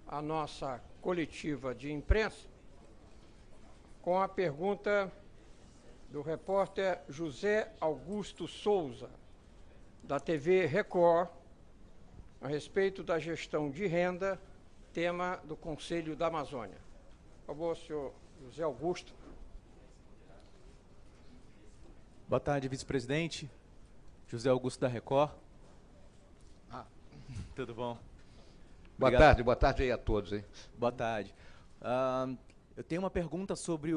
a nossa coletiva de imprensa com a pergunta do repórter José Augusto Souza, da TV Record, a respeito da gestão de renda, tema do Conselho da Amazônia. Por favor, senhor José Augusto. Boa tarde, vice-presidente. José Augusto da Record. Tudo bom? Boa tarde aí a todos. Hein? Boa tarde. Eu tenho uma pergunta sobre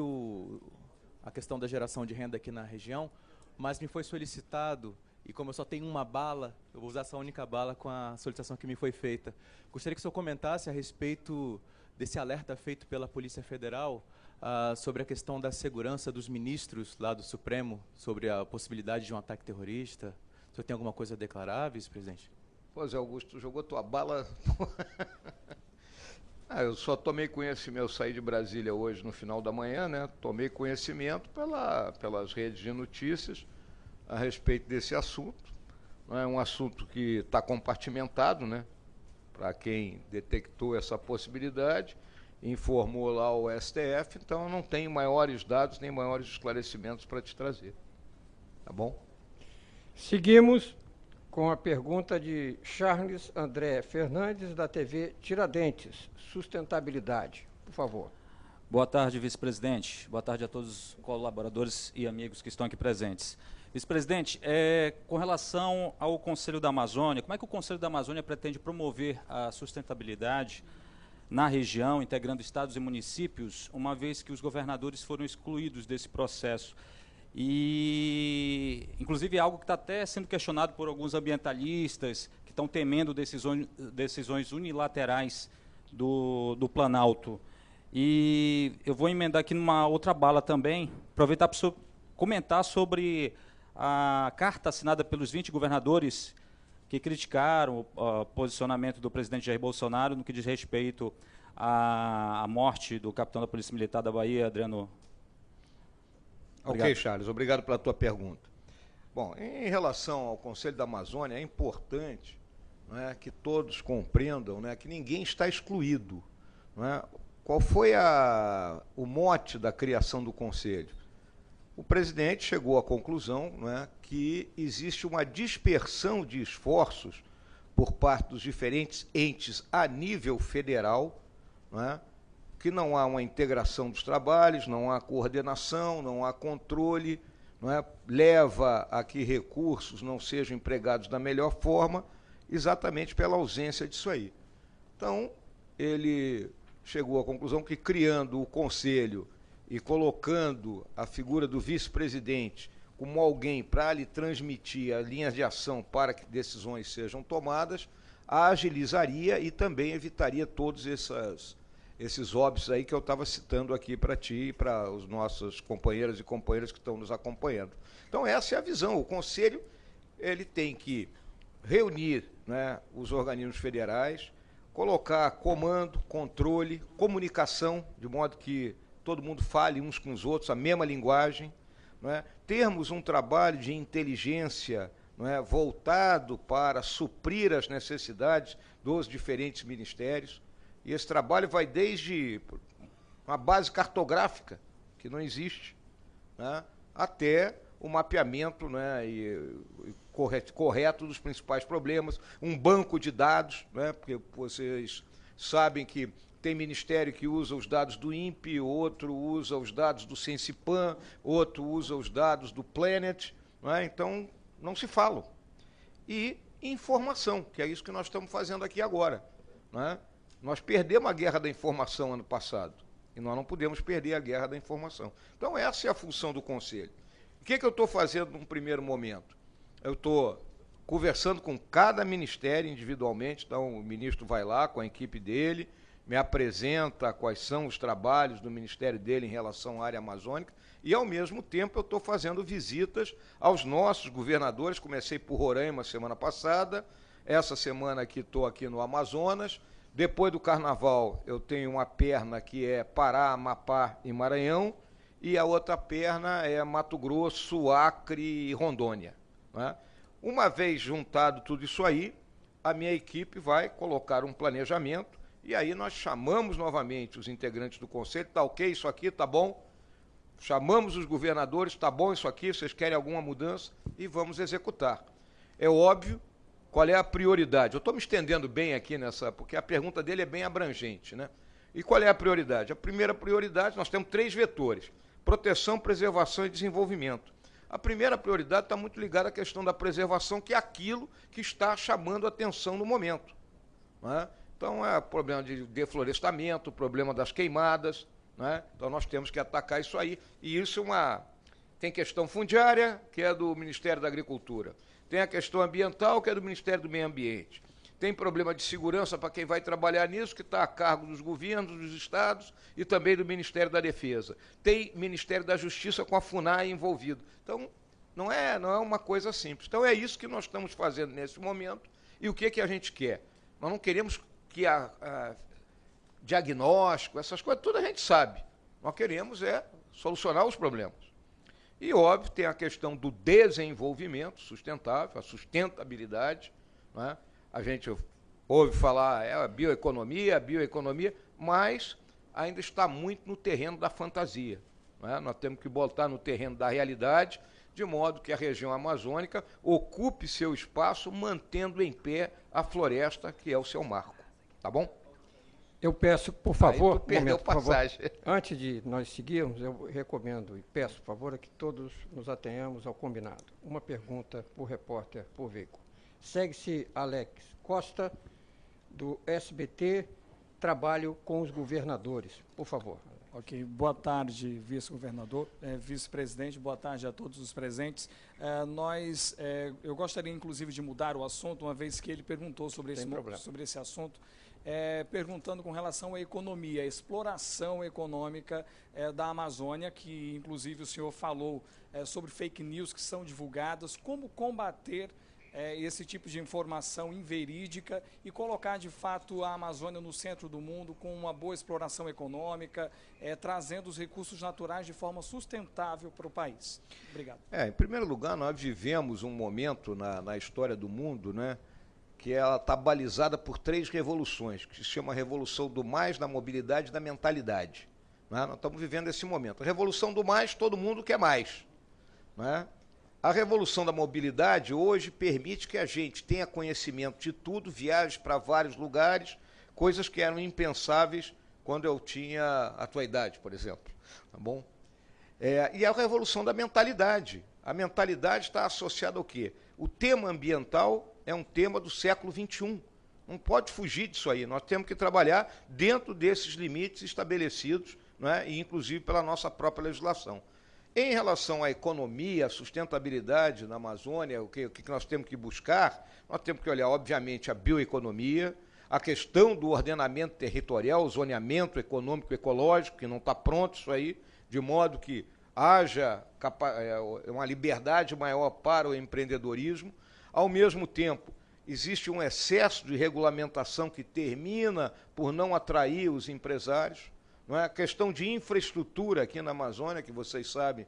a questão da geração de renda aqui na região, mas me foi solicitado, e como eu só tenho uma bala, eu vou usar essa única bala com a solicitação que me foi feita. Gostaria que o senhor comentasse a respeito desse alerta feito pela Polícia Federal sobre a questão da segurança dos ministros lá do Supremo, sobre a possibilidade de um ataque terrorista. O senhor tem alguma coisa a declarar, vice-presidente? Pois é, Augusto, jogou tua bala. Eu só tomei conhecimento, eu saí de Brasília hoje no final da manhã, né? Tomei conhecimento pelas redes de notícias a respeito desse assunto. Não é um assunto que está compartimentado, né? Para quem detectou essa possibilidade, informou lá o STF, então eu não tenho maiores dados nem maiores esclarecimentos para te trazer. Tá bom? Seguimos com a pergunta de Charles André Fernandes, da TV Tiradentes, Sustentabilidade. Por favor. Boa tarde, vice-presidente. Boa tarde a todos os colaboradores e amigos que estão aqui presentes. Vice-presidente, com relação ao Conselho da Amazônia, como é que o Conselho da Amazônia pretende promover a sustentabilidade na região, integrando estados e municípios, uma vez que os governadores foram excluídos desse processo? E, inclusive, é algo que está até sendo questionado por alguns ambientalistas que estão temendo decisões unilaterais do Planalto. E eu vou emendar aqui numa outra bala também, aproveitar para o senhor comentar sobre a carta assinada pelos 20 governadores que criticaram o posicionamento do presidente Jair Bolsonaro no que diz respeito à morte do capitão da Polícia Militar da Bahia, Adriano. Obrigado. Ok, Charles, obrigado pela tua pergunta. Bom, em relação ao Conselho da Amazônia, é importante, não é, que todos compreendam, né, que ninguém está excluído. Não é? Qual foi o mote da criação do Conselho? O presidente chegou à conclusão, não é, que existe uma dispersão de esforços por parte dos diferentes entes a nível federal, não é, que não há uma integração dos trabalhos, não há coordenação, não há controle, não é? Leva a que recursos não sejam empregados da melhor forma, exatamente pela ausência disso aí. Então, ele chegou à conclusão que, criando o conselho e colocando a figura do vice-presidente como alguém para lhe transmitir as linhas de ação para que decisões sejam tomadas, agilizaria e também evitaria todos esses óbitos aí que eu estava citando aqui para ti e para os nossos companheiros e companheiras que estão nos acompanhando. Então essa é a visão. O Conselho ele tem que reunir, né, os organismos federais, colocar comando, controle, comunicação, de modo que todo mundo fale uns com os outros a mesma linguagem, não é? Termos um trabalho de inteligência, não é, voltado para suprir as necessidades dos diferentes ministérios. E esse trabalho vai desde uma base cartográfica, que não existe, né, até o mapeamento, né, correto dos principais problemas, um banco de dados, né, porque vocês sabem que tem ministério que usa os dados do INPE, outro usa os dados do Sensipan, outro usa os dados do Planet, né, então não se falam. E informação, que é isso que nós estamos fazendo aqui agora, né? Nós perdemos a guerra da informação ano passado, e nós não podemos perder a guerra da informação. Então essa é a função do Conselho. O que eu estou fazendo num primeiro momento? Eu estou conversando com cada ministério individualmente, então o ministro vai lá com a equipe dele, me apresenta quais são os trabalhos do ministério dele em relação à área amazônica, e ao mesmo tempo eu estou fazendo visitas aos nossos governadores. Comecei por Roraima semana passada, essa semana aqui estou aqui no Amazonas. Depois do Carnaval, eu tenho uma perna que é Pará, Amapá e Maranhão, e a outra perna é Mato Grosso, Acre e Rondônia, né? Uma vez juntado tudo isso aí, a minha equipe vai colocar um planejamento E aí nós chamamos novamente os integrantes do Conselho, tá ok, isso aqui tá bom, chamamos os governadores, tá bom isso aqui, vocês querem alguma mudança? E vamos executar. É óbvio, qual é a prioridade? Eu estou me estendendo bem aqui nessa, porque a pergunta dele é bem abrangente, né? E qual é a prioridade? A primeira prioridade, nós temos 3 vetores: proteção, preservação e desenvolvimento. A primeira prioridade está muito ligada à questão da preservação, que é aquilo que está chamando a atenção no momento, não é? Então, é o problema de deflorestamento, o problema das queimadas, né? Então, nós temos que atacar isso aí. E isso tem questão fundiária, que é do Ministério da Agricultura. Tem a questão ambiental, que é do Ministério do Meio Ambiente. Tem problema de segurança para quem vai trabalhar nisso, que está a cargo dos governos, dos estados e também do Ministério da Defesa. Tem Ministério da Justiça com a FUNAI envolvido. Então, não é uma coisa simples. Então, é isso que nós estamos fazendo nesse momento. E o que a gente quer? Nós não queremos que diagnóstico, essas coisas, tudo a gente sabe. Nós queremos solucionar os problemas. E, óbvio, tem a questão do desenvolvimento sustentável, a sustentabilidade, né? A gente ouve falar a bioeconomia, mas ainda está muito no terreno da fantasia, né? Nós temos que botar no terreno da realidade, de modo que a região amazônica ocupe seu espaço, mantendo em pé a floresta, que é o seu marco. Tá bom? Eu peço, por favor, perdeu passagem. Por favor, antes de nós seguirmos, eu recomendo e peço, por favor, que todos nos atenhamos ao combinado. Uma pergunta por repórter, por veículo. Segue-se Alex Costa, do SBT, Trabalho com os Governadores. Por favor. Ok. Boa tarde, vice-governador, vice-presidente, boa tarde a todos os presentes. Eu gostaria, inclusive, de mudar o assunto, uma vez que ele perguntou sobre esse assunto, perguntando com relação à economia, a exploração econômica da Amazônia, que, inclusive, o senhor falou sobre fake news que são divulgadas, como combater esse tipo de informação inverídica e colocar, de fato, a Amazônia no centro do mundo com uma boa exploração econômica, trazendo os recursos naturais de forma sustentável para o país. Obrigado. Em primeiro lugar, nós vivemos um momento na história do mundo, né, que ela está balizada por 3 revoluções, que se chama a Revolução do Mais, da Mobilidade e da Mentalidade. Né? Nós estamos vivendo esse momento. A Revolução do Mais, todo mundo quer mais. Né? A Revolução da Mobilidade hoje permite que a gente tenha conhecimento de tudo, viagens para vários lugares, coisas que eram impensáveis quando eu tinha a tua idade, por exemplo. Tá bom? E a Revolução da Mentalidade. A mentalidade está associada ao quê? O tema ambiental é um tema do século XXI. Não pode fugir disso aí. Nós temos que trabalhar dentro desses limites estabelecidos, né, e inclusive pela nossa própria legislação. Em relação à economia, à sustentabilidade na Amazônia, o que nós temos que buscar? Nós temos que olhar, obviamente, a bioeconomia, a questão do ordenamento territorial, o zoneamento econômico ecológico, que não está pronto isso aí, de modo que haja uma liberdade maior para o empreendedorismo. Ao mesmo tempo, existe um excesso de regulamentação que termina por não atrair os empresários. Não é? A questão de infraestrutura aqui na Amazônia, que vocês sabem,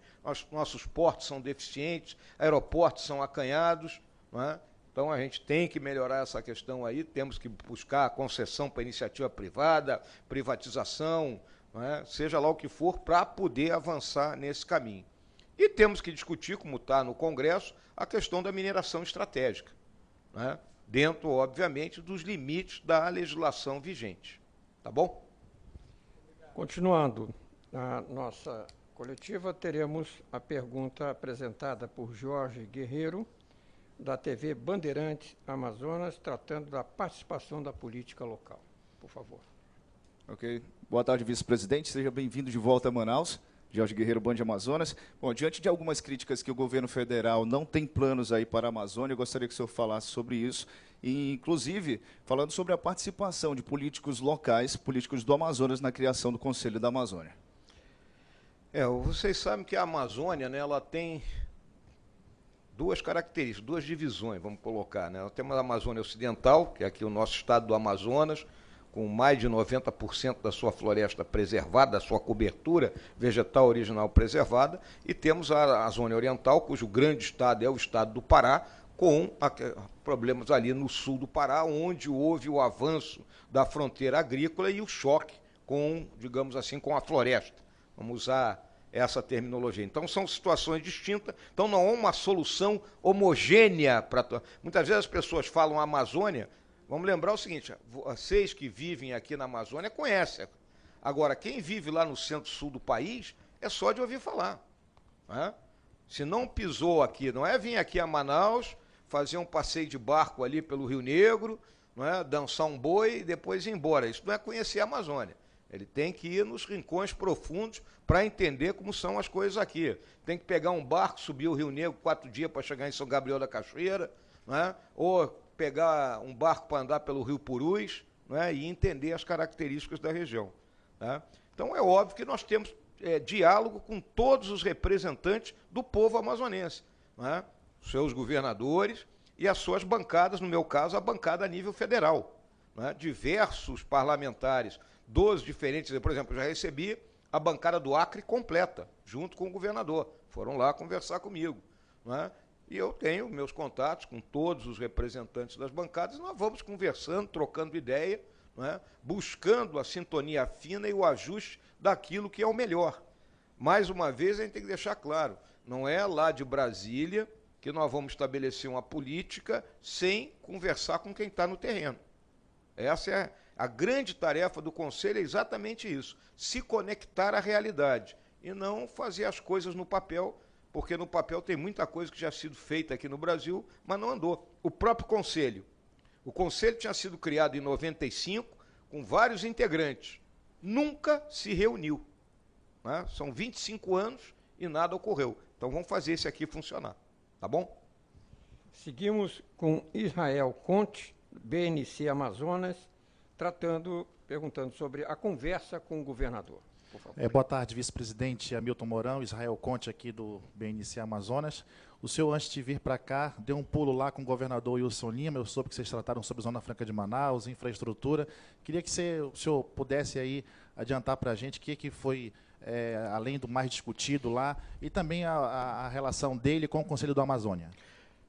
nossos portos são deficientes, aeroportos são acanhados, não é? Então a gente tem que melhorar essa questão aí, temos que buscar a concessão para iniciativa privada, privatização, não é? Seja lá o que for, para poder avançar nesse caminho. E temos que discutir, como está no Congresso, a questão da mineração estratégica, não é? Dentro, obviamente, dos limites da legislação vigente. Tá bom? Continuando a nossa coletiva, teremos a pergunta apresentada por Jorge Guerreiro, da TV Bandeirantes Amazonas, tratando da participação da política local. Por favor. Ok. Boa tarde, vice-presidente. Seja bem-vindo de volta a Manaus. Jorge Guerreiro, Band Amazonas. Bom, diante de algumas críticas que o governo federal não tem planos aí para a Amazônia, eu gostaria que o senhor falasse sobre isso, e, inclusive, falando sobre a participação de políticos locais, políticos do Amazonas, na criação do Conselho da Amazônia. Vocês sabem que a Amazônia, né, ela tem 2 características, 2 divisões, vamos colocar, né? Nós temos a Amazônia Ocidental, que é aqui o nosso estado do Amazonas, com mais de 90% da sua floresta preservada, da sua cobertura vegetal original preservada, e temos a Zona Oriental, cujo grande estado é o estado do Pará, com problemas ali no sul do Pará, onde houve o avanço da fronteira agrícola e o choque com, digamos assim, com a floresta. Vamos usar essa terminologia. Então, são situações distintas. Então, não há uma solução homogênea para... Muitas vezes as pessoas falam Amazônia. Vamos lembrar o seguinte, vocês que vivem aqui na Amazônia conhecem. Agora, quem vive lá no centro-sul do país é só de ouvir falar. Né? Se não pisou aqui, não é vir aqui a Manaus, fazer um passeio de barco ali pelo Rio Negro, não é? Dançar um boi e depois ir embora. Isso não é conhecer a Amazônia. Ele tem que ir nos rincões profundos para entender como são as coisas aqui. Tem que pegar um barco, subir o Rio Negro 4 dias para chegar em São Gabriel da Cachoeira, não é? Ou pegar um barco para andar pelo Rio Purus, não é? E entender as características da região. Tá? Então é óbvio que nós temos diálogo com todos os representantes do povo amazonense, não é? Seus governadores e as suas bancadas, no meu caso, a bancada a nível federal. Não é? Diversos parlamentares dos diferentes... Por exemplo, eu já recebi a bancada do Acre completa, junto com o governador. Foram lá conversar comigo. Não é? E eu tenho meus contatos com todos os representantes das bancadas, e nós vamos conversando, trocando ideia, não é? Buscando a sintonia fina e o ajuste daquilo que é o melhor. Mais uma vez, a gente tem que deixar claro, não é lá de Brasília que nós vamos estabelecer uma política sem conversar com quem está no terreno. Essa é a grande tarefa do Conselho, é exatamente isso, se conectar à realidade e não fazer as coisas no papel, porque no papel tem muita coisa que já ha sido feita aqui no Brasil, mas não andou. O próprio Conselho. O Conselho tinha sido criado em 95, com vários integrantes. Nunca se reuniu. Né? São 25 anos e nada ocorreu. Então vamos fazer esse aqui funcionar. Tá bom? Seguimos com Israel Conte, BNC Amazonas, perguntando sobre a conversa com o governador. Por favor. Boa tarde, vice-presidente Hamilton Mourão, Israel Conte aqui do BNC Amazonas. O senhor, antes de vir para cá, deu um pulo lá com o governador Wilson Lima. Eu soube que vocês trataram sobre Zona Franca de Manaus, infraestrutura. Queria que o senhor pudesse aí adiantar para a gente o que foi, além do mais discutido lá, e também a relação dele com o Conselho do Amazônia.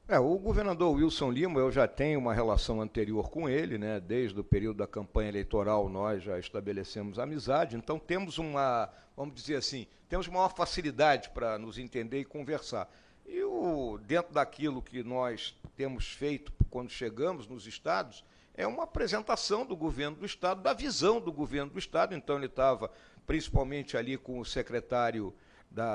O governador Wilson Lima, eu já tenho uma relação anterior com ele, né? Desde o período da campanha eleitoral nós já estabelecemos amizade, então temos vamos dizer assim, temos maior facilidade para nos entender e conversar. E dentro daquilo que nós temos feito quando chegamos nos estados, é uma apresentação do governo do estado, da visão do governo do estado. Então ele estava principalmente ali com o secretário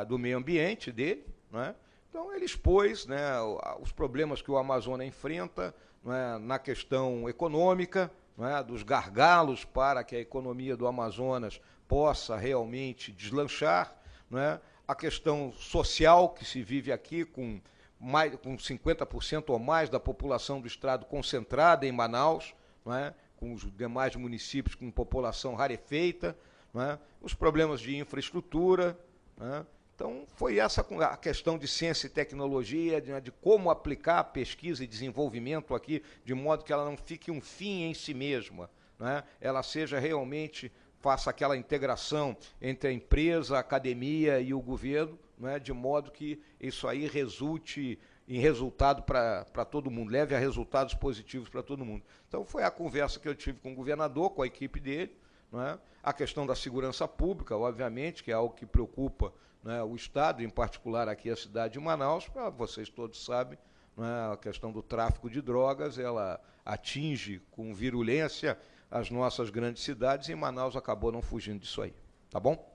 do meio ambiente dele, né? Então ele expôs, né, os problemas que o Amazonas enfrenta, né, na questão econômica, né, dos gargalos para que a economia do Amazonas possa realmente deslanchar, né, a questão social que se vive aqui com 50% ou mais da população do estado concentrada em Manaus, né, com os demais municípios com população rarefeita, né, os problemas de infraestrutura, né. Então, foi essa a questão de ciência e tecnologia, de como aplicar a pesquisa e desenvolvimento aqui, de modo que ela não fique um fim em si mesma, né? Ela seja realmente, faça aquela integração entre a empresa, a academia e o governo, né? De modo que isso aí resulte em resultado para todo mundo, leve a resultados positivos para todo mundo. Então, foi a conversa que eu tive com o governador, com a equipe dele, né? A questão da segurança pública, obviamente, que é algo que preocupa, né, o Estado, em particular aqui a cidade de Manaus, vocês todos sabem, né, a questão do tráfico de drogas, ela atinge com virulência as nossas grandes cidades e Manaus acabou não fugindo disso aí. Tá bom?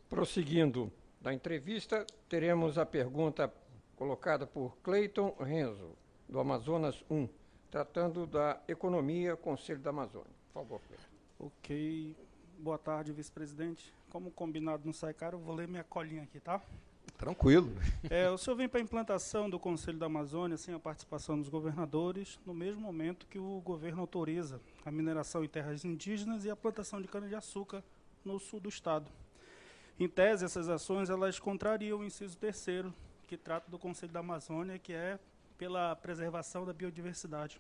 Prosseguindo da entrevista, teremos a pergunta colocada por Cleiton Renzo, do Amazonas 1, tratando da economia, Conselho da Amazônia. Por favor, Cleiton. Ok. Boa tarde, vice-presidente. Como combinado não sai caro, eu vou ler minha colinha aqui, tá? Tranquilo. O senhor vem para a implantação do Conselho da Amazônia sem a participação dos governadores, no mesmo momento que o governo autoriza a mineração em terras indígenas e a plantação de cana-de-açúcar no sul do estado. Em tese, essas ações elas contrariam o inciso 3º, que trata do Conselho da Amazônia, que é pela preservação da biodiversidade.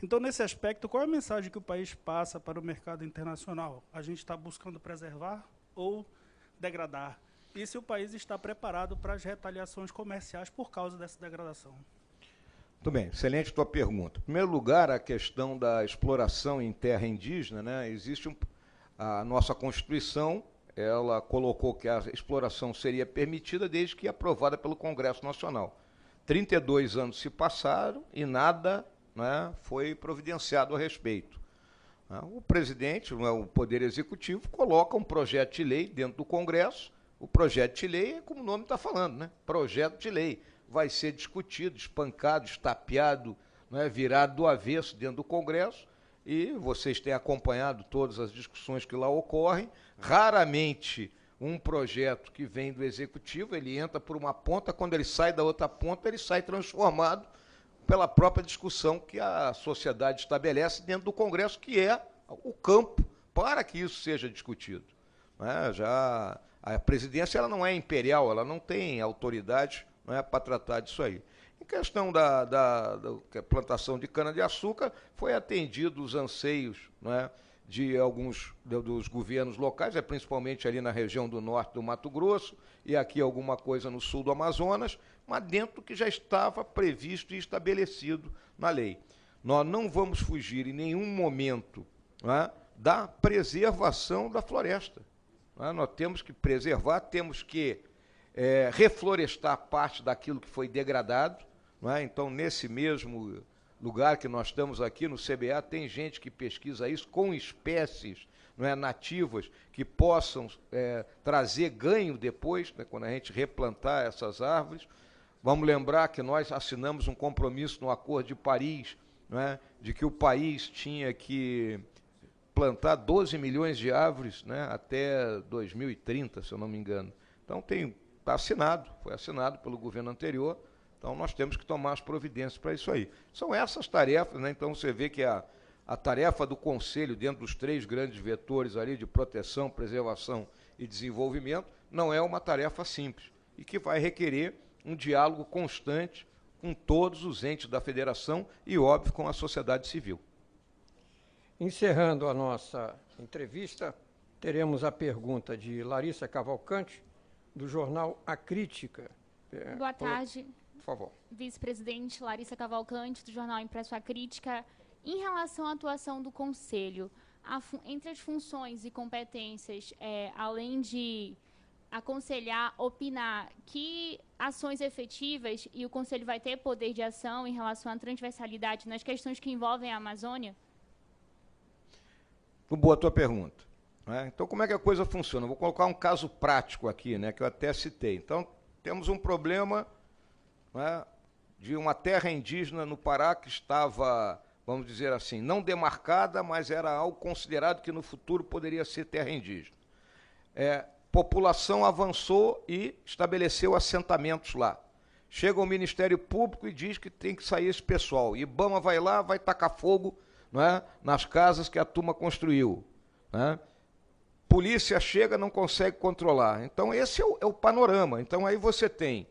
Então, nesse aspecto, qual é a mensagem que o país passa para o mercado internacional? A gente está buscando preservar ou degradar? E se o país está preparado para as retaliações comerciais por causa dessa degradação? Muito bem, excelente tua pergunta. Em primeiro lugar, a questão da exploração em terra indígena, né? A nossa Constituição, ela colocou que a exploração seria permitida desde que aprovada pelo Congresso Nacional. 32 anos se passaram e nada, né, foi providenciado a respeito. O presidente, o Poder Executivo, coloca um projeto de lei dentro do Congresso. O projeto de lei é como o nome está falando, né? Projeto de lei. Vai ser discutido, espancado, estapeado, né, virado do avesso dentro do Congresso, e vocês têm acompanhado todas as discussões que lá ocorrem. Raramente um projeto que vem do Executivo, ele entra por uma ponta, quando ele sai da outra ponta, ele sai transformado pela própria discussão que a sociedade estabelece dentro do Congresso, que é o campo para que isso seja discutido. Já a presidência ela não é imperial, ela não tem autoridade, não é, para tratar disso aí. Em questão da plantação de cana-de-açúcar, foi atendido os anseios, não é, de alguns dos governos locais, principalmente ali na região do norte do Mato Grosso, e aqui alguma coisa no sul do Amazonas, mas dentro do que já estava previsto e estabelecido na lei. Nós não vamos fugir em nenhum momento, não é, da preservação da floresta. Não é? Nós temos que preservar, temos que reflorestar parte daquilo que foi degradado. Não é? Então, nesse mesmo lugar que nós estamos aqui, no CBA, tem gente que pesquisa isso com espécies, não é, nativas, que possam trazer ganho depois, né, quando a gente replantar essas árvores. Vamos lembrar que nós assinamos um compromisso no Acordo de Paris, não é, de que o país tinha que plantar 12 milhões de árvores, né, até 2030, se eu não me engano. Então, está assinado, foi assinado pelo governo anterior. Então, nós temos que tomar as providências para isso aí. São essas tarefas, né? Então, você vê que a tarefa do Conselho, dentro dos 3 grandes vetores ali de proteção, preservação e desenvolvimento, não é uma tarefa simples e que vai requerer um diálogo constante com todos os entes da federação e, óbvio, com a sociedade civil. Encerrando a nossa entrevista, teremos a pergunta de Larissa Cavalcante, do jornal A Crítica. Boa tarde. Por favor. Vice-presidente Larissa Cavalcante, do jornal Impresso A Crítica. Em relação à atuação do Conselho, entre as funções e competências, além de aconselhar, opinar, que ações efetivas e o Conselho vai ter poder de ação em relação à transversalidade nas questões que envolvem a Amazônia? Boa a tua pergunta. Né? Então, como é que a coisa funciona? Vou colocar um caso prático aqui, né, que eu até citei. Então, temos um problema, né, de uma terra indígena no Pará que estava, vamos dizer assim, não demarcada, mas era algo considerado que no futuro poderia ser terra indígena. População avançou e estabeleceu assentamentos lá. Chega o Ministério Público e diz que tem que sair esse pessoal. IBAMA vai lá, vai tacar fogo, não é, nas casas que a turma construiu. Né? Polícia chega, não consegue controlar. Então, esse é o panorama. Então, aí você tem,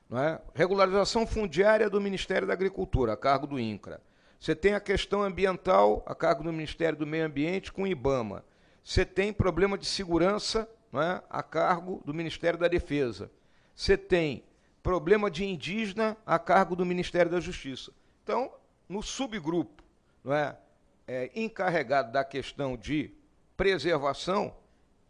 não é, regularização fundiária do Ministério da Agricultura, a cargo do INCRA. Você tem a questão ambiental, a cargo do Ministério do Meio Ambiente, com o IBAMA. Você tem problema de segurança, não é, a cargo do Ministério da Defesa. Você tem problema de indígena a cargo do Ministério da Justiça. Então, no subgrupo, não é, encarregado da questão de preservação,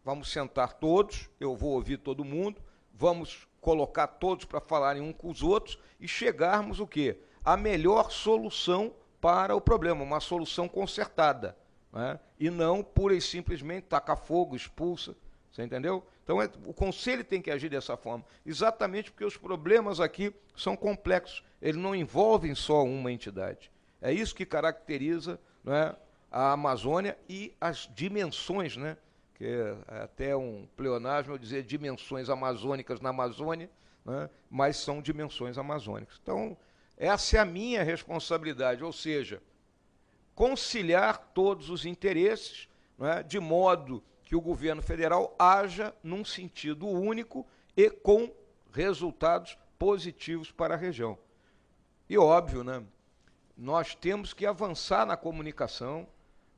vamos sentar todos, eu vou ouvir todo mundo, vamos colocar todos para falarem uns com os outros e chegarmos o quê? A melhor solução para o problema, uma solução concertada, né? E não pura e simplesmente tacar fogo, expulsa, você entendeu? Então o Conselho tem que agir dessa forma, exatamente porque os problemas aqui são complexos, eles não envolvem só uma entidade. É isso que caracteriza, não é, a Amazônia e as dimensões, né, que é até um pleonasmo eu dizer dimensões amazônicas na Amazônia, né, mas são dimensões amazônicas. Então, essa é a minha responsabilidade, ou seja, conciliar todos os interesses, né, de modo que o governo federal haja num sentido único e com resultados positivos para a região. E óbvio, né, nós temos que avançar na comunicação,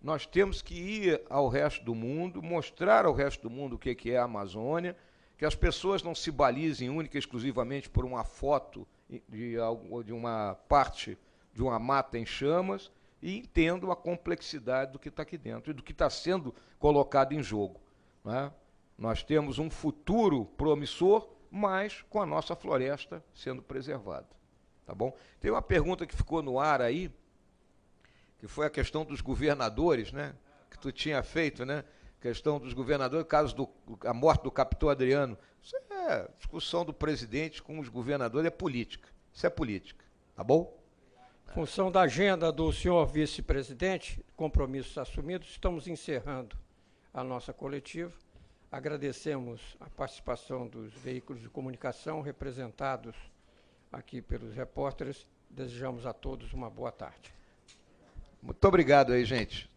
nós temos que ir ao resto do mundo, mostrar ao resto do mundo o que é a Amazônia, que as pessoas não se balizem única e exclusivamente por uma foto de uma parte de uma mata em chamas e entendo a complexidade do que está aqui dentro e do que está sendo colocado em jogo, né? Nós temos um futuro promissor, mas com a nossa floresta sendo preservada. Tá bom? Tem uma pergunta que ficou no ar aí, que foi a questão dos governadores, né? Que tu tinha feito, né? Questão dos governadores, caso a morte do capitão Adriano. Isso é discussão do presidente com os governadores, é política. Isso é política. Tá bom? Em função da agenda do senhor vice-presidente, compromissos assumidos, estamos encerrando a nossa coletiva. Agradecemos a participação dos veículos de comunicação representados aqui pelos repórteres. Desejamos a todos uma boa tarde. Muito obrigado aí, gente.